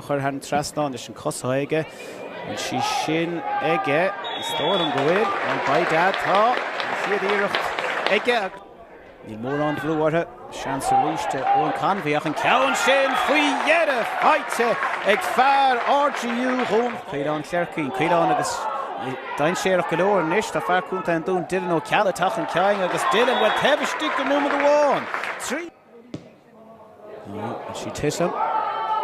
Chur han trasná is an cosaige and she sin ege stór an goil an baidad tá siadíirecht ege ní mór an bhrúartha sean sa ríiste ón canmhaíach an ceann sin faoi dhearh fáite ag fearr RGU home chuid an clercaín chuid an agus dain séireach go leor níos tá fearr cúnta an dún Dylan ó cealatach an ceang agus Dylan bhfuil tebhistí go múmad amháin trí she tis him.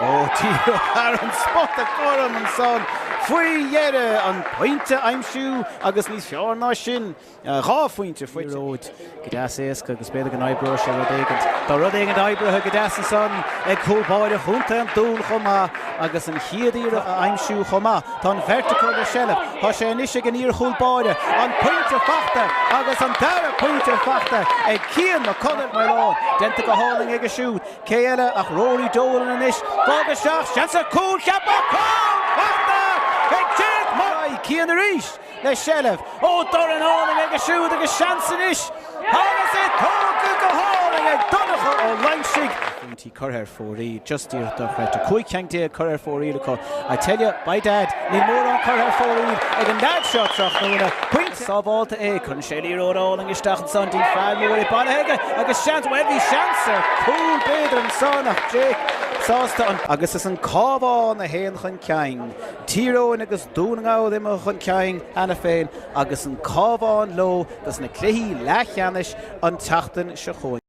Oh, Tio Aaron spot the forum and son. Free yere on pointe I'm shoe agus níos fear ná sin Craobh Peile road Gadas éasca agus beidir an oibre se rodégant tá rodégant oibre Gadas an son ag cóbáide chunta an dún chomá agus an chiadíre I'm shoe chomá tá an vertical de sellef tá sé níos ag an ír chulbáide an pointe fachta agus an dara pointe fachta ag cían na conar mai lá denta go háling ag a siúd céile ach Rory Dolan an isis bága seach seansa cúl ceappa fachta Cian a ríis le sellef ó dar an háling ag a siúd agus seansan isis agus é tóga go háling ag donacha ó Leipzig Buaicphointí chur fórí just dír do chreite chuig ceangtí chur fórí le có I tell you by dad ní mór an chur fórí ag an dad seo trach nóna puint sábálta é chun sé líród háling isteach an son dín fear mór i balaheige agus seans bhí seansa cúl beidir an son ach Jake sásta an agus is an Cabhán a héan chun ceang tíróin agus dúnaáid imime chun ceang ana féin agus an Cabhán lo gus na cluichí leithcheannis an teachtain se chuin